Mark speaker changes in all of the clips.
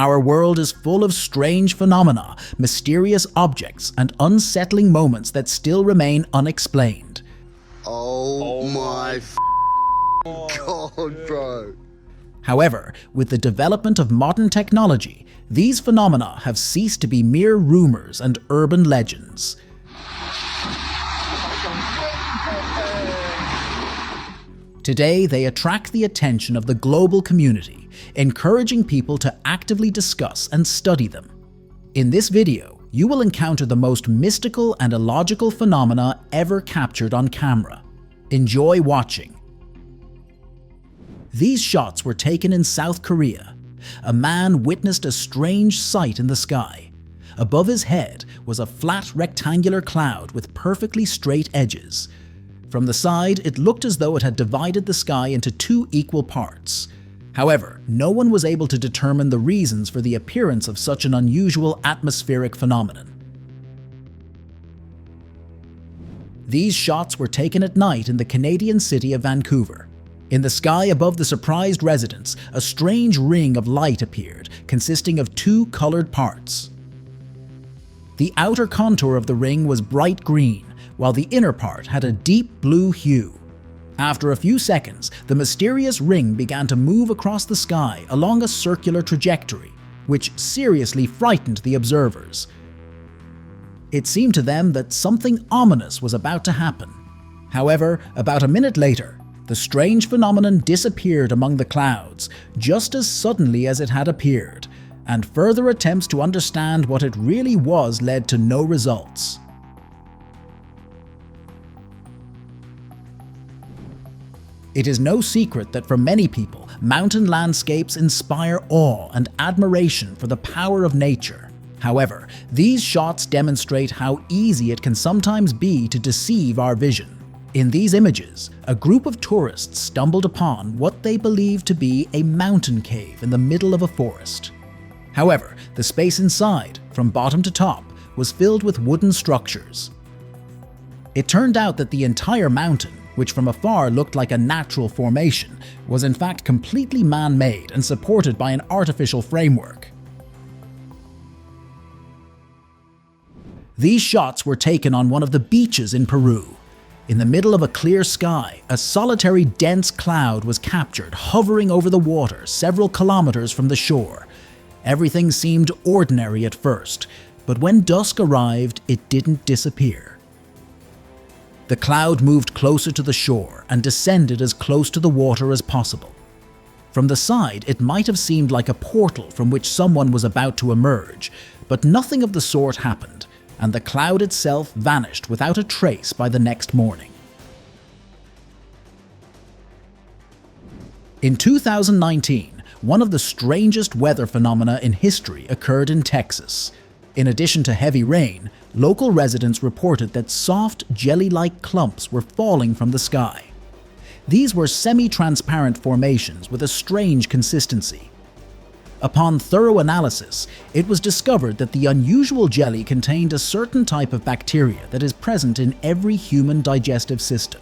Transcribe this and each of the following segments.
Speaker 1: Our world is full of strange phenomena, mysterious objects, and unsettling moments that still remain unexplained.
Speaker 2: Oh my God, bro.
Speaker 1: However, with the development of modern technology, these phenomena have ceased to be mere rumors and urban legends. Today, they attract the attention of the global community, encouraging people to actively discuss and study them. In this video, you will encounter the most mystical and illogical phenomena ever captured on camera. Enjoy watching. These shots were taken in South Korea. A man witnessed a strange sight in the sky. Above his head was a flat rectangular cloud with perfectly straight edges. From the side, it looked as though it had divided the sky into two equal parts. However, no one was able to determine the reasons for the appearance of such an unusual atmospheric phenomenon. These shots were taken at night in the Canadian city of Vancouver. In the sky above the surprised residents, a strange ring of light appeared, consisting of two colored parts. The outer contour of the ring was bright green, while the inner part had a deep blue hue. After a few seconds, the mysterious ring began to move across the sky along a circular trajectory, which seriously frightened the observers. It seemed to them that something ominous was about to happen. However, about a minute later, the strange phenomenon disappeared among the clouds, just as suddenly as it had appeared, and further attempts to understand what it really was led to no results. It is no secret that for many people, mountain landscapes inspire awe and admiration for the power of nature. However, these shots demonstrate how easy it can sometimes be to deceive our vision. In these images, a group of tourists stumbled upon what they believed to be a mountain cave in the middle of a forest. However, the space inside, from bottom to top, was filled with wooden structures. It turned out that the entire mountain, which from afar looked like a natural formation, was in fact completely man-made and supported by an artificial framework. These shots were taken on one of the beaches in Peru. In the middle of a clear sky, a solitary dense cloud was captured hovering over the water several kilometers from the shore. Everything seemed ordinary at first, but when dusk arrived, it didn't disappear. The cloud moved closer to the shore and descended as close to the water as possible. From the side, it might have seemed like a portal from which someone was about to emerge, but nothing of the sort happened, and the cloud itself vanished without a trace by the next morning. In 2019, one of the strangest weather phenomena in history occurred in Texas. In addition to heavy rain, local residents reported that soft, jelly-like clumps were falling from the sky. These were semi-transparent formations with a strange consistency. Upon thorough analysis, it was discovered that the unusual jelly contained a certain type of bacteria that is present in every human digestive system.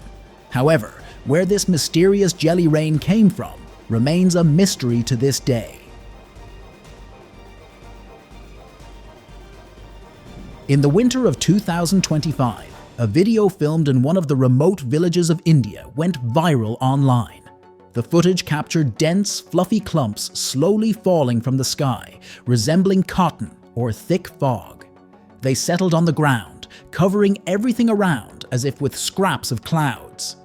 Speaker 1: However, where this mysterious jelly rain came from remains a mystery to this day. In the winter of 2025, a video filmed in one of the remote villages of India went viral online. The footage captured dense, fluffy clumps slowly falling from the sky, resembling cotton or thick fog. They settled on the ground, covering everything around as if with scraps of clouds.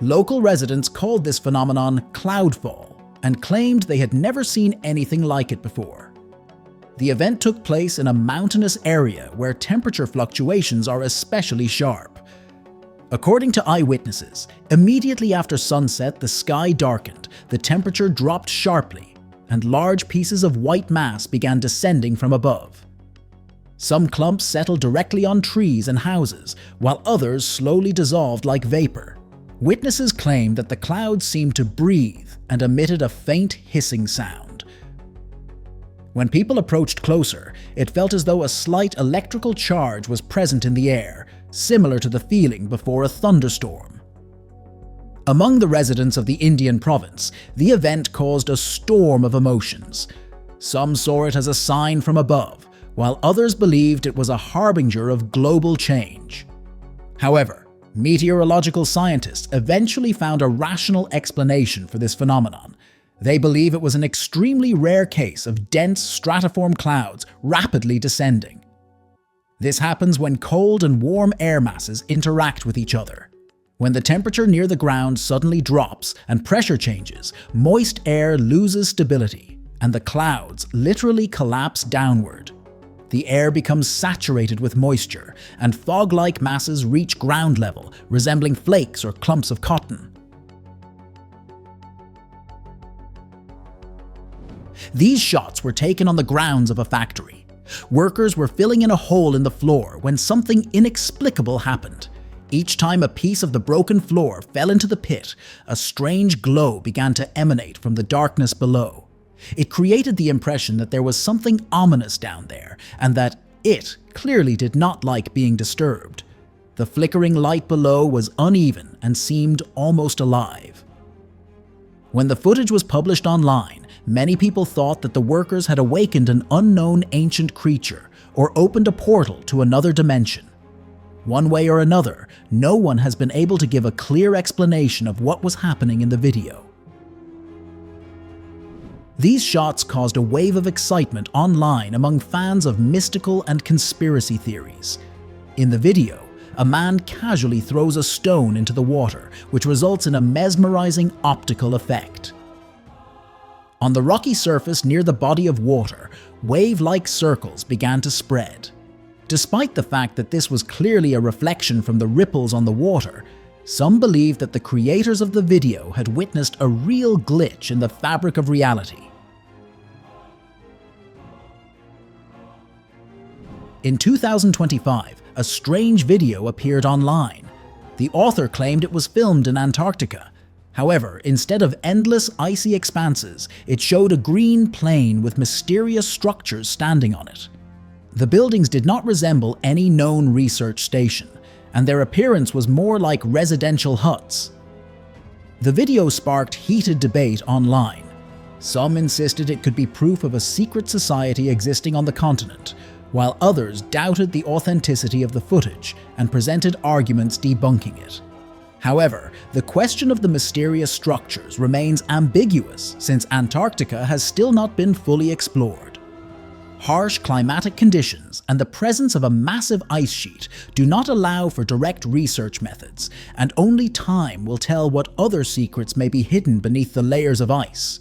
Speaker 1: Local residents called this phenomenon cloudfall and claimed they had never seen anything like it before. The event took place in a mountainous area where temperature fluctuations are especially sharp. According to eyewitnesses, immediately after sunset the sky darkened, the temperature dropped sharply, and large pieces of white mass began descending from above. Some clumps settled directly on trees and houses, while others slowly dissolved like vapor. Witnesses claimed that the clouds seemed to breathe and emitted a faint hissing sound. When people approached closer, it felt as though a slight electrical charge was present in the air, similar to the feeling before a thunderstorm. Among the residents of the Indian province, the event caused a storm of emotions. Some saw it as a sign from above, while others believed it was a harbinger of global change. However, meteorological scientists eventually found a rational explanation for this phenomenon. They believe it was an extremely rare case of dense stratiform clouds rapidly descending. This happens when cold and warm air masses interact with each other. When the temperature near the ground suddenly drops and pressure changes, moist air loses stability, and the clouds literally collapse downward. The air becomes saturated with moisture, and fog-like masses reach ground level, resembling flakes or clumps of cotton. These shots were taken on the grounds of a factory. Workers were filling in a hole in the floor when something inexplicable happened. Each time a piece of the broken floor fell into the pit, a strange glow began to emanate from the darkness below. It created the impression that there was something ominous down there, and that it clearly did not like being disturbed. The flickering light below was uneven and seemed almost alive. When the footage was published online, many people thought that the workers had awakened an unknown ancient creature or opened a portal to another dimension. One way or another, no one has been able to give a clear explanation of what was happening in the video. These shots caused a wave of excitement online among fans of mystical and conspiracy theories. In the video, a man casually throws a stone into the water, which results in a mesmerizing optical effect. On the rocky surface near the body of water, wave-like circles began to spread. Despite the fact that this was clearly a reflection from the ripples on the water, some believed that the creators of the video had witnessed a real glitch in the fabric of reality. In 2025, a strange video appeared online. The author claimed it was filmed in Antarctica. However, instead of endless icy expanses, it showed a green plain with mysterious structures standing on it. The buildings did not resemble any known research station, and their appearance was more like residential huts. The video sparked heated debate online. Some insisted it could be proof of a secret society existing on the continent, while others doubted the authenticity of the footage and presented arguments debunking it. However, the question of the mysterious structures remains ambiguous since Antarctica has still not been fully explored. Harsh climatic conditions and the presence of a massive ice sheet do not allow for direct research methods, and only time will tell what other secrets may be hidden beneath the layers of ice.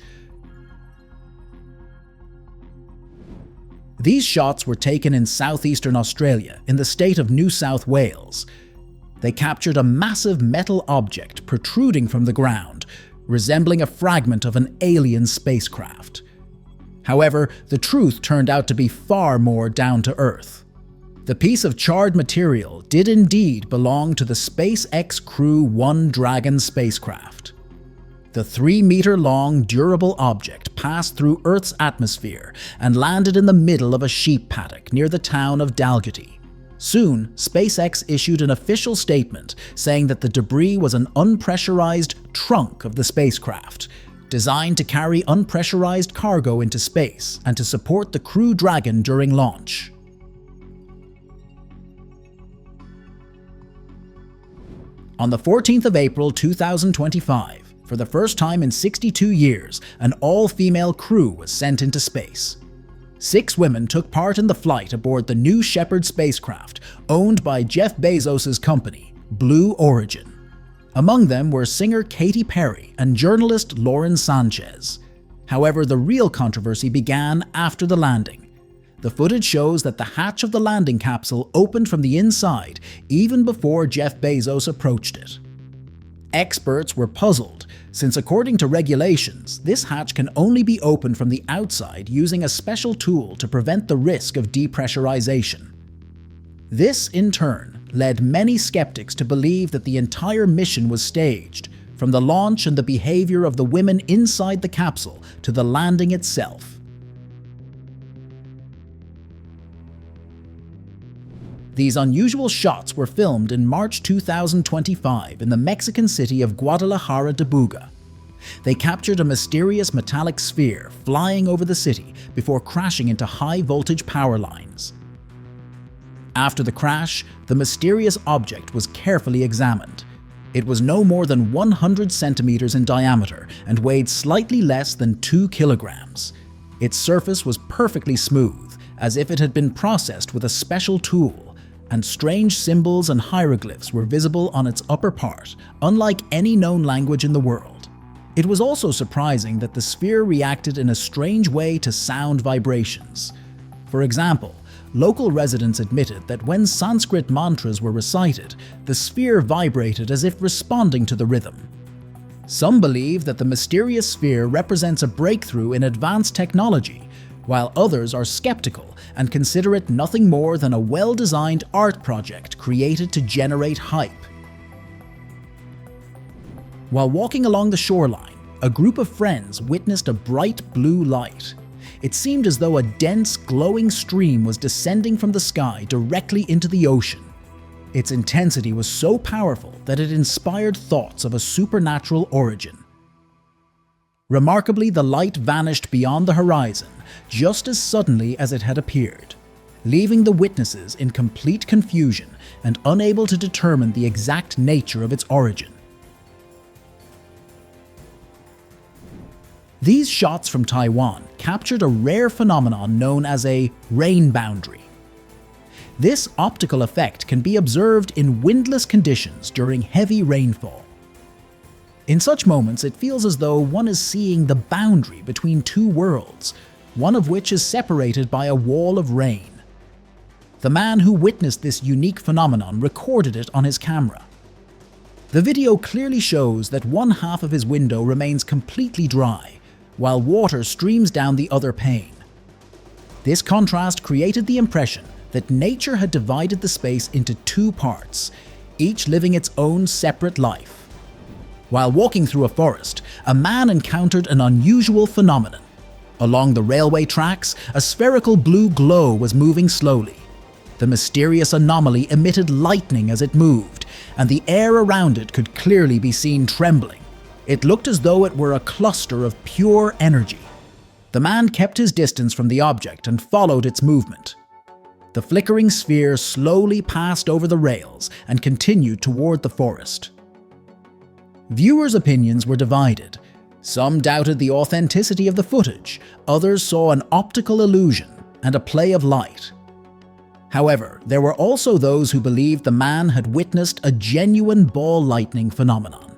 Speaker 1: These shots were taken in southeastern Australia, in the state of New South Wales. They captured a massive metal object protruding from the ground, resembling a fragment of an alien spacecraft. However, the truth turned out to be far more down to earth. The piece of charred material did indeed belong to the SpaceX Crew 1 Dragon spacecraft. The 3-meter-long durable object passed through Earth's atmosphere and landed in the middle of a sheep paddock near the town of Dalgety. Soon, SpaceX issued an official statement saying that the debris was an unpressurized trunk of the spacecraft, designed to carry unpressurized cargo into space and to support the Crew Dragon during launch. On the 14th of April 2025, for the first time in 62 years, an all-female crew was sent into space. 6 women took part in the flight aboard the New Shepard spacecraft, owned by Jeff Bezos' company, Blue Origin. Among them were singer Katy Perry and journalist Lauren Sanchez. However, the real controversy began after the landing. The footage shows that the hatch of the landing capsule opened from the inside even before Jeff Bezos approached it. Experts were puzzled, since according to regulations, this hatch can only be opened from the outside using a special tool to prevent the risk of depressurization. This, in turn, led many skeptics to believe that the entire mission was staged, from the launch and the behavior of the women inside the capsule to the landing itself. These unusual shots were filmed in March 2025 in the Mexican city of Guadalajara de Buga. They captured a mysterious metallic sphere flying over the city before crashing into high-voltage power lines. After the crash, the mysterious object was carefully examined. It was no more than 100 centimeters in diameter and weighed slightly less than 2 kilograms. Its surface was perfectly smooth, as if it had been processed with a special tool, and strange symbols and hieroglyphs were visible on its upper part, unlike any known language in the world. It was also surprising that the sphere reacted in a strange way to sound vibrations. For example, local residents admitted that when Sanskrit mantras were recited, the sphere vibrated as if responding to the rhythm. Some believe that the mysterious sphere represents a breakthrough in advanced technology, while others are skeptical and consider it nothing more than a well-designed art project created to generate hype. While walking along the shoreline, a group of friends witnessed a bright blue light. It seemed as though a dense, glowing stream was descending from the sky directly into the ocean. Its intensity was so powerful that it inspired thoughts of a supernatural origin. Remarkably, the light vanished beyond the horizon just as suddenly as it had appeared, leaving the witnesses in complete confusion and unable to determine the exact nature of its origin. These shots from Taiwan captured a rare phenomenon known as a rain boundary. This optical effect can be observed in windless conditions during heavy rainfall. In such moments, it feels as though one is seeing the boundary between two worlds, one of which is separated by a wall of rain. The man who witnessed this unique phenomenon recorded it on his camera. The video clearly shows that one half of his window remains completely dry, while water streams down the other pane. This contrast created the impression that nature had divided the space into two parts, each living its own separate life. While walking through a forest, a man encountered an unusual phenomenon. Along the railway tracks, a spherical blue glow was moving slowly. The mysterious anomaly emitted lightning as it moved, and the air around it could clearly be seen trembling. It looked as though it were a cluster of pure energy. The man kept his distance from the object and followed its movement. The flickering sphere slowly passed over the rails and continued toward the forest. Viewers' opinions were divided. Some doubted the authenticity of the footage, others saw an optical illusion and a play of light. However, there were also those who believed the man had witnessed a genuine ball lightning phenomenon.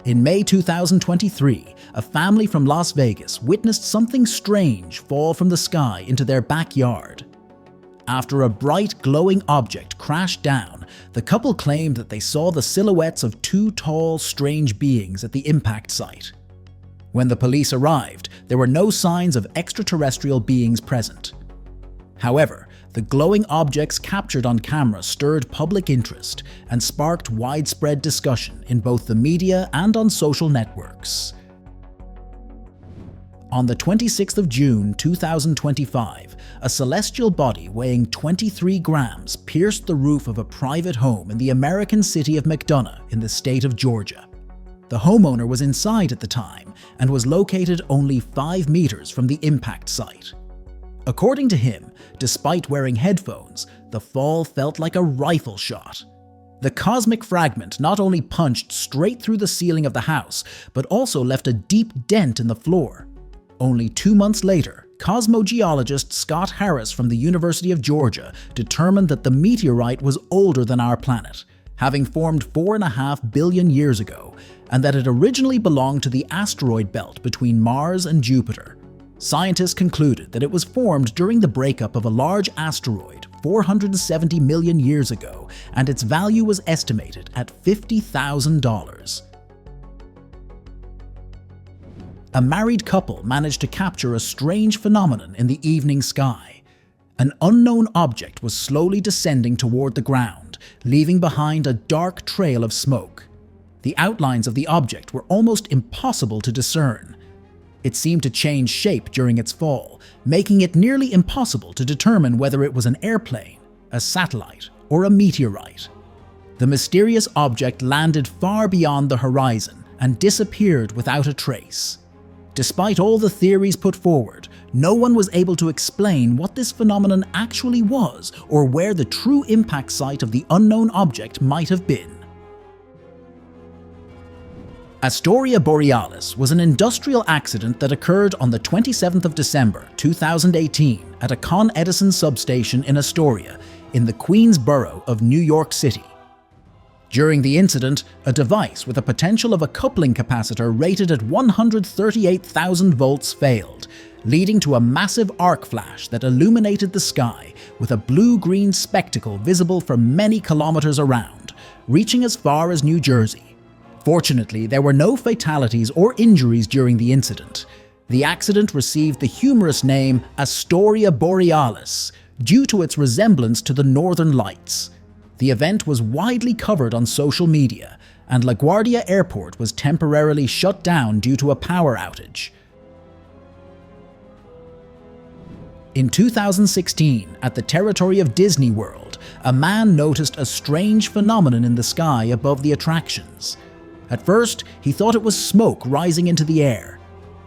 Speaker 1: In May 2023, a family from Las Vegas witnessed something strange fall from the sky into their backyard. After a bright, glowing object crashed down, the couple claimed that they saw the silhouettes of two tall, strange beings at the impact site. When the police arrived, there were no signs of extraterrestrial beings present. However, the glowing objects captured on camera stirred public interest and sparked widespread discussion in both the media and on social networks. On the 26th of June 2025, a celestial body weighing 23 grams pierced the roof of a private home in the American city of McDonough in the state of Georgia. The homeowner was inside at the time and was located only 5 meters from the impact site. According to him, despite wearing headphones, the fall felt like a rifle shot. The cosmic fragment not only punched straight through the ceiling of the house, but also left a deep dent in the floor. Only 2 months later, cosmogeologist Scott Harris from the University of Georgia determined that the meteorite was older than our planet, having formed 4.5 billion years ago, and that it originally belonged to the asteroid belt between Mars and Jupiter. Scientists concluded that it was formed during the breakup of a large asteroid 470 million years ago, and its value was estimated at $50,000. A married couple managed to capture a strange phenomenon in the evening sky. An unknown object was slowly descending toward the ground, leaving behind a dark trail of smoke. The outlines of the object were almost impossible to discern. It seemed to change shape during its fall, making it nearly impossible to determine whether it was an airplane, a satellite, or a meteorite. The mysterious object landed far beyond the horizon and disappeared without a trace. Despite all the theories put forward, no one was able to explain what this phenomenon actually was or where the true impact site of the unknown object might have been. Astoria Borealis was an industrial accident that occurred on the 27th of December 2018 at a Con Edison substation in Astoria, in the Queens borough of New York City. During the incident, a device with a potential of a coupling capacitor rated at 138,000 volts failed, leading to a massive arc flash that illuminated the sky with a blue-green spectacle visible for many kilometers around, reaching as far as New Jersey. Fortunately, there were no fatalities or injuries during the incident. The accident received the humorous name Astoria Borealis due to its resemblance to the Northern Lights. The event was widely covered on social media, and LaGuardia Airport was temporarily shut down due to a power outage. In 2016, at the territory of Disney World, a man noticed a strange phenomenon in the sky above the attractions. At first, he thought it was smoke rising into the air.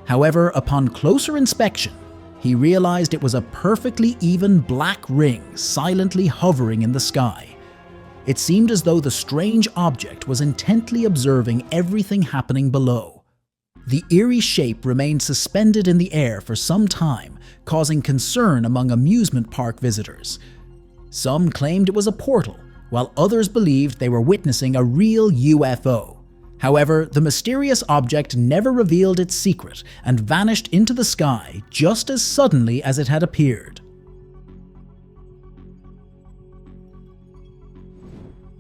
Speaker 1: However, upon closer inspection, he realized it was a perfectly even black ring silently hovering in the sky. It seemed as though the strange object was intently observing everything happening below. The eerie shape remained suspended in the air for some time, causing concern among amusement park visitors. Some claimed it was a portal, while others believed they were witnessing a real UFO. However, the mysterious object never revealed its secret and vanished into the sky just as suddenly as it had appeared.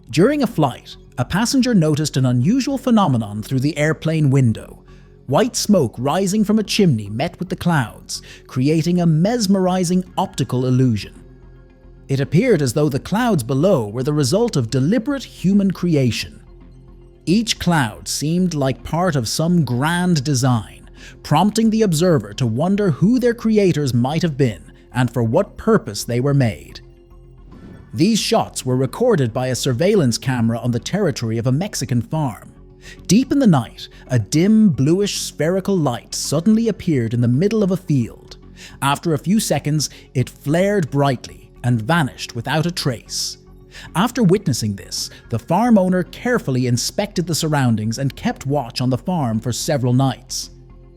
Speaker 1: During a flight, a passenger noticed an unusual phenomenon through the airplane window. White smoke rising from a chimney met with the clouds, creating a mesmerizing optical illusion. It appeared as though the clouds below were the result of deliberate human creation. Each cloud seemed like part of some grand design, prompting the observer to wonder who their creators might have been and for what purpose they were made. These shots were recorded by a surveillance camera on the territory of a Mexican farm. Deep in the night, a dim, bluish spherical light suddenly appeared in the middle of a field. After a few seconds, it flared brightly and vanished without a trace. After witnessing this, the farm owner carefully inspected the surroundings and kept watch on the farm for several nights.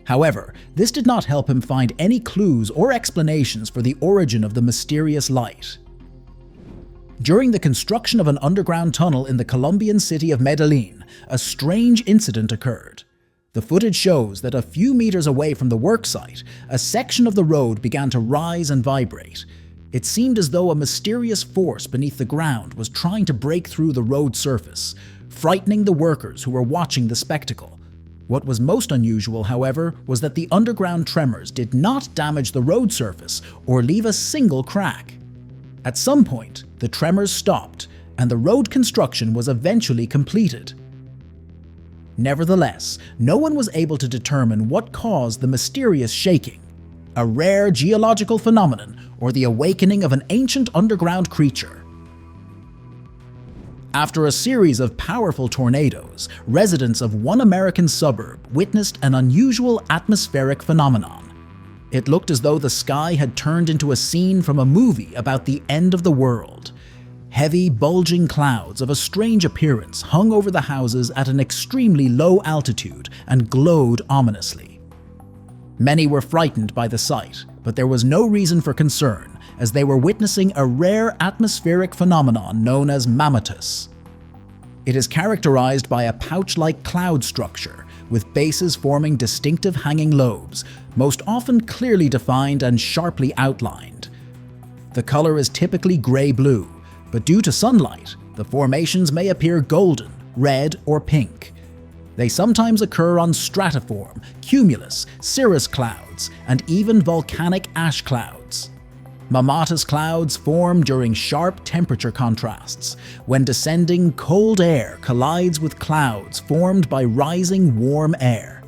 Speaker 1: However, this did not help him find any clues or explanations for the origin of the mysterious light. During the construction of an underground tunnel in the Colombian city of Medellin, a strange incident occurred. The footage shows that a few meters away from the worksite, a section of the road began to rise and vibrate. It seemed as though a mysterious force beneath the ground was trying to break through the road surface, frightening the workers who were watching the spectacle. What was most unusual, however, was that the underground tremors did not damage the road surface or leave a single crack. At some point, the tremors stopped, and the road construction was eventually completed. Nevertheless, no one was able to determine what caused the mysterious shaking, a rare geological phenomenon or the awakening of an ancient underground creature. After a series of powerful tornadoes, residents of one American suburb witnessed an unusual atmospheric phenomenon. It looked as though the sky had turned into a scene from a movie about the end of the world. Heavy, bulging clouds of a strange appearance hung over the houses at an extremely low altitude and glowed ominously. Many were frightened by the sight, but there was no reason for concern, as they were witnessing a rare atmospheric phenomenon known as Mammatus. It is characterized by a pouch-like cloud structure, with bases forming distinctive hanging lobes, most often clearly defined and sharply outlined. The color is typically gray-blue, but due to sunlight, the formations may appear golden, red, or pink. They sometimes occur on stratiform, cumulus, cirrus clouds, and even volcanic ash clouds. Mammatus clouds form during sharp temperature contrasts, when descending cold air collides with clouds formed by rising warm air.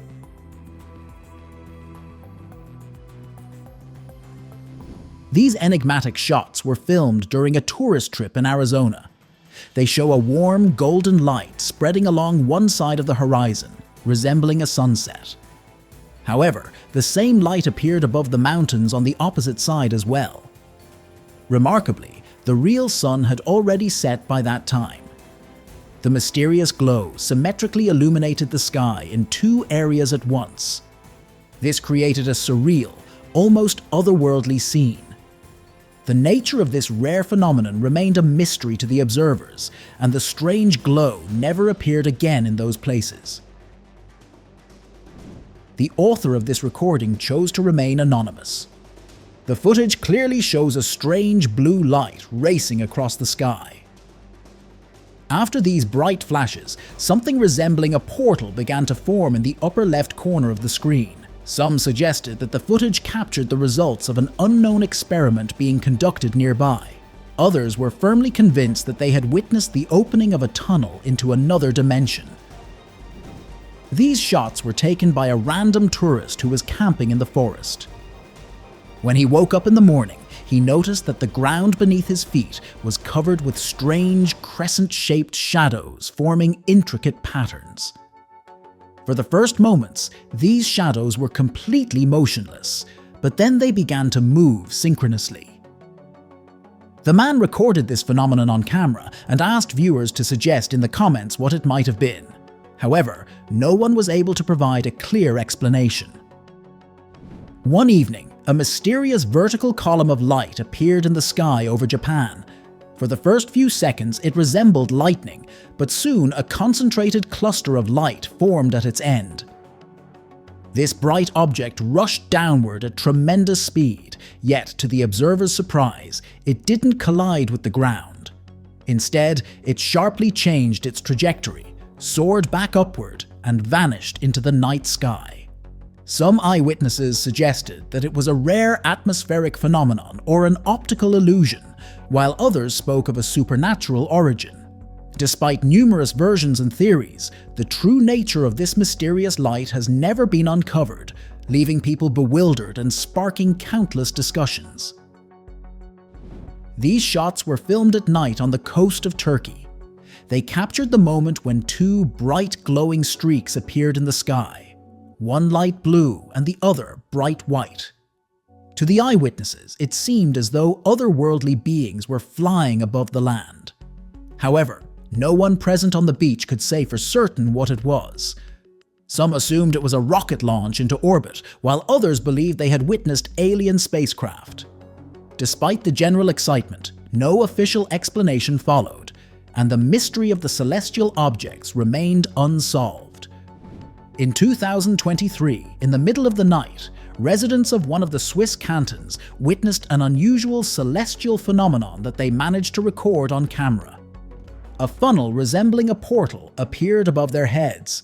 Speaker 1: These enigmatic shots were filmed during a tourist trip in Arizona. They show a warm golden light spreading along one side of the horizon, resembling a sunset. However, the same light appeared above the mountains on the opposite side as well. Remarkably, the real sun had already set by that time. The mysterious glow symmetrically illuminated the sky in two areas at once. This created a surreal, almost otherworldly scene. The nature of this rare phenomenon remained a mystery to the observers, and the strange glow never appeared again in those places. The author of this recording chose to remain anonymous. The footage clearly shows a strange blue light racing across the sky. After these bright flashes, something resembling a portal began to form in the upper left corner of the screen. Some suggested that the footage captured the results of an unknown experiment being conducted nearby. Others were firmly convinced that they had witnessed the opening of a tunnel into another dimension. These shots were taken by a random tourist who was camping in the forest. When he woke up in the morning, he noticed that the ground beneath his feet was covered with strange crescent-shaped shadows forming intricate patterns. For the first moments, these shadows were completely motionless, but then they began to move synchronously. The man recorded this phenomenon on camera and asked viewers to suggest in the comments what it might have been. However, no one was able to provide a clear explanation. One evening, a mysterious vertical column of light appeared in the sky over Japan. For the first few seconds, it resembled lightning, but soon a concentrated cluster of light formed at its end. This bright object rushed downward at tremendous speed, yet to the observer's surprise, it didn't collide with the ground. Instead, it sharply changed its trajectory, soared back upward, and vanished into the night sky. Some eyewitnesses suggested that it was a rare atmospheric phenomenon or an optical illusion, while others spoke of a supernatural origin. Despite numerous versions and theories, the true nature of this mysterious light has never been uncovered, leaving people bewildered and sparking countless discussions. These shots were filmed at night on the coast of Turkey. They captured the moment when two bright glowing streaks appeared in the sky. One light blue and the other bright white. To the eyewitnesses, it seemed as though otherworldly beings were flying above the land. However, no one present on the beach could say for certain what it was. Some assumed it was a rocket launch into orbit, while others believed they had witnessed alien spacecraft. Despite the general excitement, no official explanation followed, and the mystery of the celestial objects remained unsolved. In 2023, in the middle of the night, residents of one of the Swiss cantons witnessed an unusual celestial phenomenon that they managed to record on camera. A funnel resembling a portal appeared above their heads.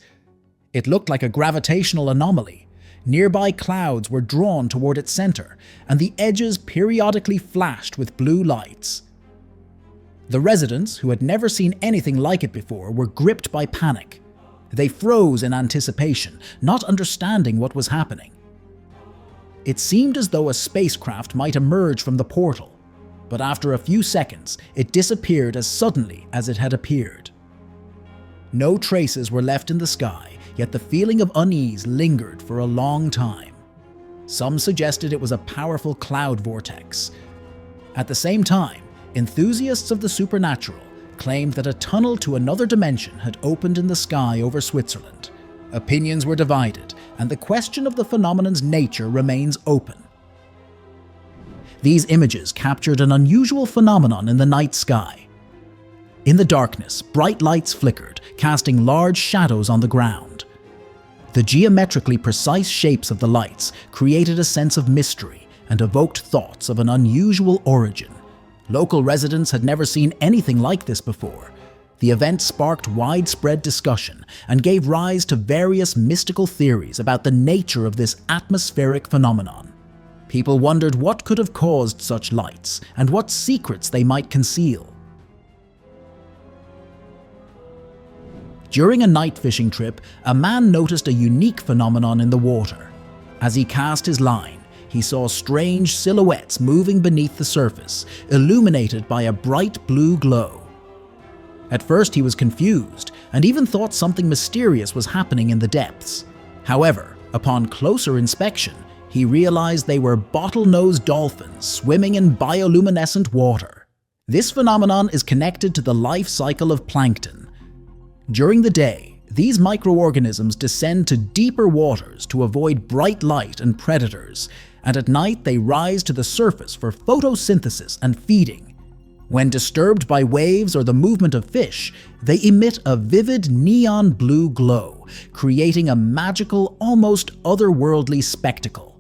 Speaker 1: It looked like a gravitational anomaly. Nearby clouds were drawn toward its center, and the edges periodically flashed with blue lights. The residents, who had never seen anything like it before, were gripped by panic. They froze in anticipation, not understanding what was happening. It seemed as though a spacecraft might emerge from the portal, but after a few seconds, it disappeared as suddenly as it had appeared. No traces were left in the sky, yet the feeling of unease lingered for a long time. Some suggested it was a powerful cloud vortex. At the same time, enthusiasts of the supernatural claimed that a tunnel to another dimension had opened in the sky over Switzerland. Opinions were divided, and the question of the phenomenon's nature remains open. These images captured an unusual phenomenon in the night sky. In the darkness, bright lights flickered, casting large shadows on the ground. The geometrically precise shapes of the lights created a sense of mystery and evoked thoughts of an unusual origin. Local residents had never seen anything like this before. The event sparked widespread discussion and gave rise to various mystical theories about the nature of this atmospheric phenomenon. People wondered what could have caused such lights and what secrets they might conceal. During a night fishing trip, a man noticed a unique phenomenon in the water. As he cast his line, he saw strange silhouettes moving beneath the surface, illuminated by a bright blue glow. At first he was confused and even thought something mysterious was happening in the depths. However, upon closer inspection, he realized they were bottlenose dolphins swimming in bioluminescent water. This phenomenon is connected to the life cycle of plankton. During the day, these microorganisms descend to deeper waters to avoid bright light and predators, and at night they rise to the surface for photosynthesis and feeding. When disturbed by waves or the movement of fish, they emit a vivid neon blue glow, creating a magical, almost otherworldly spectacle.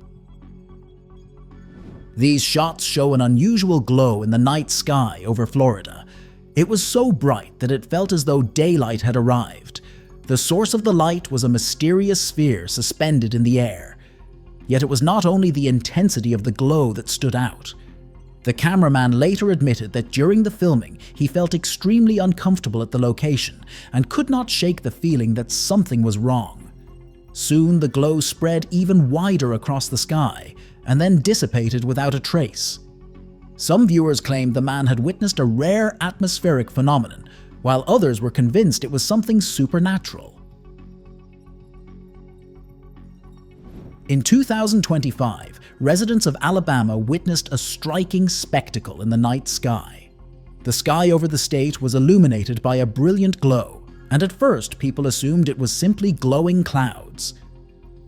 Speaker 1: These shots show an unusual glow in the night sky over Florida. It was so bright that it felt as though daylight had arrived. The source of the light was a mysterious sphere suspended in the air. Yet it was not only the intensity of the glow that stood out. The cameraman later admitted that during the filming, he felt extremely uncomfortable at the location and could not shake the feeling that something was wrong. Soon the glow spread even wider across the sky and then dissipated without a trace. Some viewers claimed the man had witnessed a rare atmospheric phenomenon, while others were convinced it was something supernatural. In 2025, residents of Alabama witnessed a striking spectacle in the night sky. The sky over the state was illuminated by a brilliant glow, and at first people assumed it was simply glowing clouds.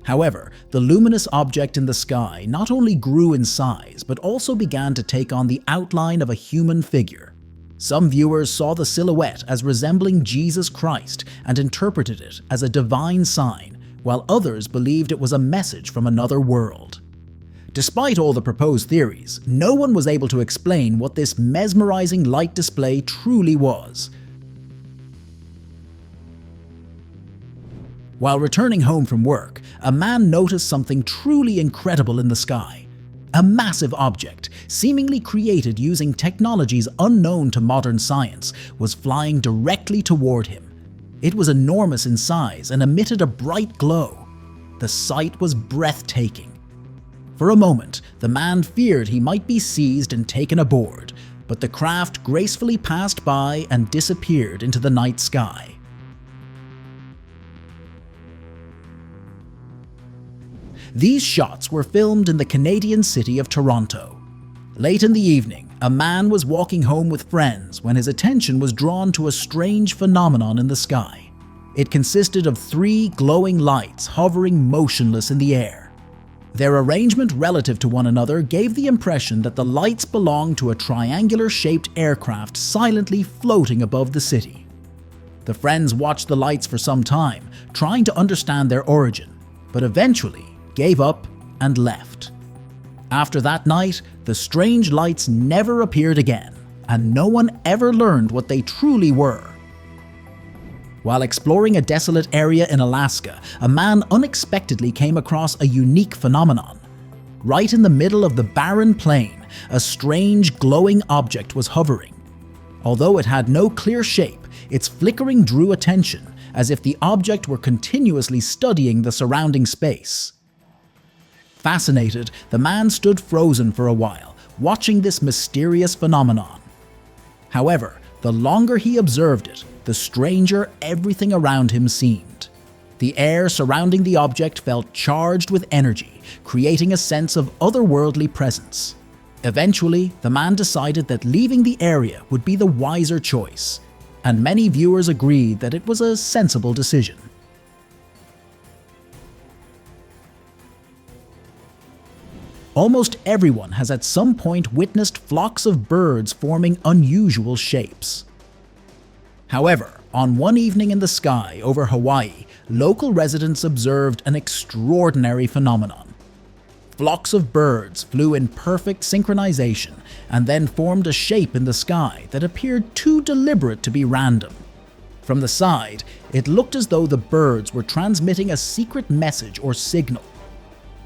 Speaker 1: However, the luminous object in the sky not only grew in size, but also began to take on the outline of a human figure. Some viewers saw the silhouette as resembling Jesus Christ and interpreted it as a divine sign, while others believed it was a message from another world. Despite all the proposed theories, no one was able to explain what this mesmerizing light display truly was. While returning home from work, a man noticed something truly incredible in the sky. A massive object, seemingly created using technologies unknown to modern science, was flying directly toward him. It was enormous in size and emitted a bright glow. The sight was breathtaking. For a moment, the man feared he might be seized and taken aboard, but the craft gracefully passed by and disappeared into the night sky. These shots were filmed in the Canadian city of Toronto. Late in the evening, a man was walking home with friends when his attention was drawn to a strange phenomenon in the sky. It consisted of 3 glowing lights hovering motionless in the air. Their arrangement relative to one another gave the impression that the lights belonged to a triangular-shaped aircraft silently floating above the city. The friends watched the lights for some time, trying to understand their origin, but eventually gave up and left. After that night, the strange lights never appeared again, and no one ever learned what they truly were. While exploring a desolate area in Alaska, a man unexpectedly came across a unique phenomenon. Right in the middle of the barren plain, a strange glowing object was hovering. Although it had no clear shape, its flickering drew attention, as if the object were continuously studying the surrounding space. Fascinated, the man stood frozen for a while, watching this mysterious phenomenon. However, the longer he observed it, the stranger everything around him seemed. The air surrounding the object felt charged with energy, creating a sense of otherworldly presence. Eventually, the man decided that leaving the area would be the wiser choice, and many viewers agreed that it was a sensible decision. Almost everyone has at some point witnessed flocks of birds forming unusual shapes. However, on one evening in the sky over Hawaii, local residents observed an extraordinary phenomenon. Flocks of birds flew in perfect synchronization and then formed a shape in the sky that appeared too deliberate to be random. From the side, it looked as though the birds were transmitting a secret message or signal.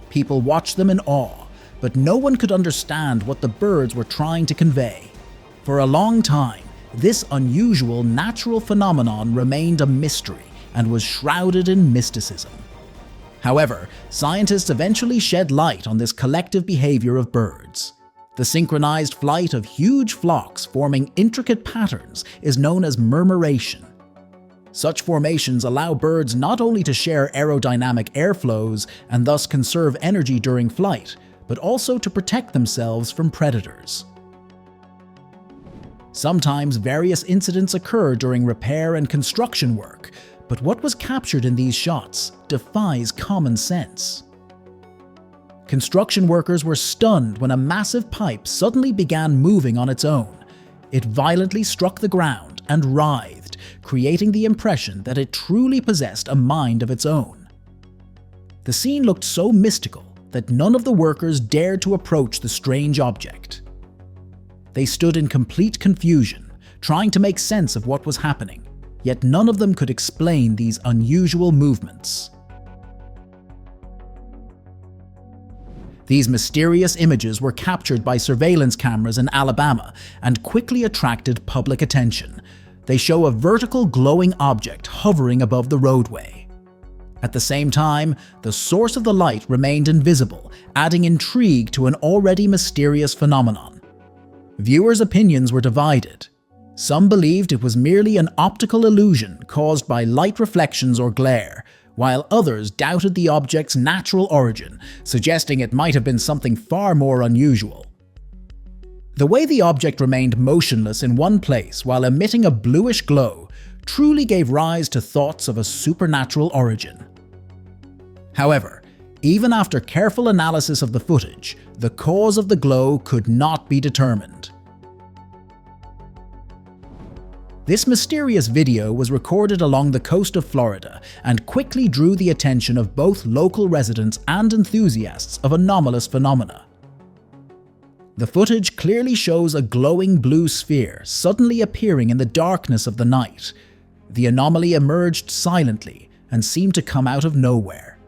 Speaker 1: People watched them in awe, but no one could understand what the birds were trying to convey. For a long time, this unusual natural phenomenon remained a mystery and was shrouded in mysticism. However, scientists eventually shed light on this collective behavior of birds. The synchronized flight of huge flocks forming intricate patterns is known as murmuration. Such formations allow birds not only to share aerodynamic airflows and thus conserve energy during flight, but also to protect themselves from predators. Sometimes various incidents occur during repair and construction work, but what was captured in these shots defies common sense. Construction workers were stunned when a massive pipe suddenly began moving on its own. It violently struck the ground and writhed, creating the impression that it truly possessed a mind of its own. The scene looked so mystical that none of the workers dared to approach the strange object. They stood in complete confusion, trying to make sense of what was happening, yet none of them could explain these unusual movements. These mysterious images were captured by surveillance cameras in Alabama and quickly attracted public attention. They show a vertical glowing object hovering above the roadway. At the same time, the source of the light remained invisible, adding intrigue to an already mysterious phenomenon. Viewers' opinions were divided. Some believed it was merely an optical illusion caused by light reflections or glare, while others doubted the object's natural origin, suggesting it might have been something far more unusual. The way the object remained motionless in one place while emitting a bluish glow truly gave rise to thoughts of a supernatural origin. However, even after careful analysis of the footage, the cause of the glow could not be determined. This mysterious video was recorded along the coast of Florida and quickly drew the attention of both local residents and enthusiasts of anomalous phenomena. The footage clearly shows a glowing blue sphere suddenly appearing in the darkness of the night. The anomaly emerged silently and seemed to come out of nowhere.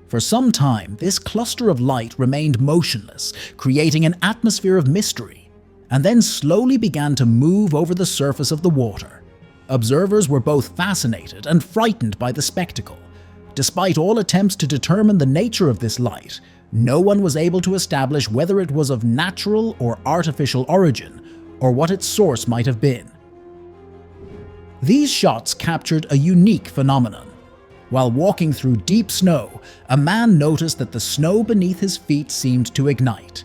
Speaker 1: For some time, this cluster of light remained motionless, creating an atmosphere of mystery, and then slowly began to move over the surface of the water. Observers were both fascinated and frightened by the spectacle. Despite all attempts to determine the nature of this light, no one was able to establish whether it was of natural or artificial origin, or what its source might have been. These shots captured a unique phenomenon. While walking through deep snow, a man noticed that the snow beneath his feet seemed to ignite.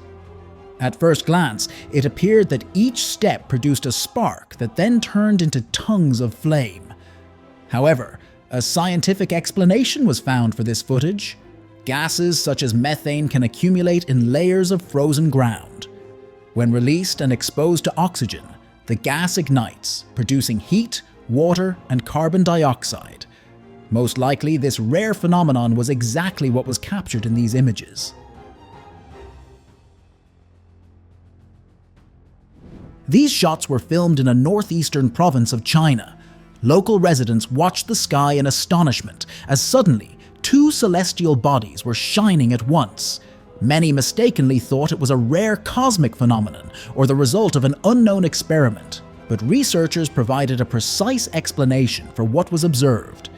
Speaker 1: At first glance, it appeared that each step produced a spark that then turned into tongues of flame. However, a scientific explanation was found for this footage. Gases such as methane can accumulate in layers of frozen ground. When released and exposed to oxygen, the gas ignites, producing heat, water, and carbon dioxide. Most likely, this rare phenomenon was exactly what was captured in these images. These shots were filmed in a northeastern province of China. Local residents watched the sky in astonishment as suddenly two celestial bodies were shining at once. Many mistakenly thought it was a rare cosmic phenomenon or the result of an unknown experiment, but researchers provided a precise explanation for what was observed.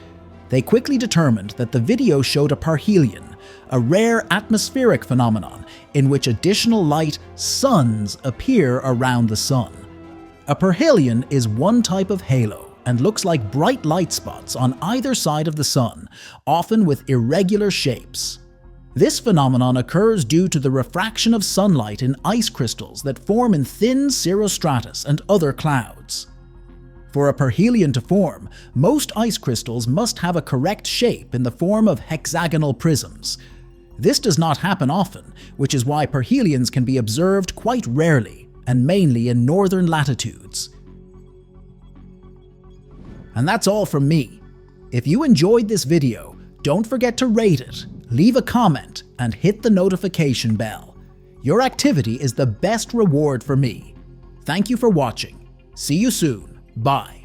Speaker 1: They quickly determined that the video showed a parhelion, a rare atmospheric phenomenon in which additional light suns appear around the sun. A parhelion is one type of halo and looks like bright light spots on either side of the sun, often with irregular shapes. This phenomenon occurs due to the refraction of sunlight in ice crystals that form in thin cirrostratus and other clouds. For a parhelion to form, most ice crystals must have a correct shape in the form of hexagonal prisms. This does not happen often, which is why parhelions can be observed quite rarely, and mainly in northern latitudes. And that's all from me. If you enjoyed this video, don't forget to rate it, leave a comment, and hit the notification bell. Your activity is the best reward for me. Thank you for watching. See you soon. Bye.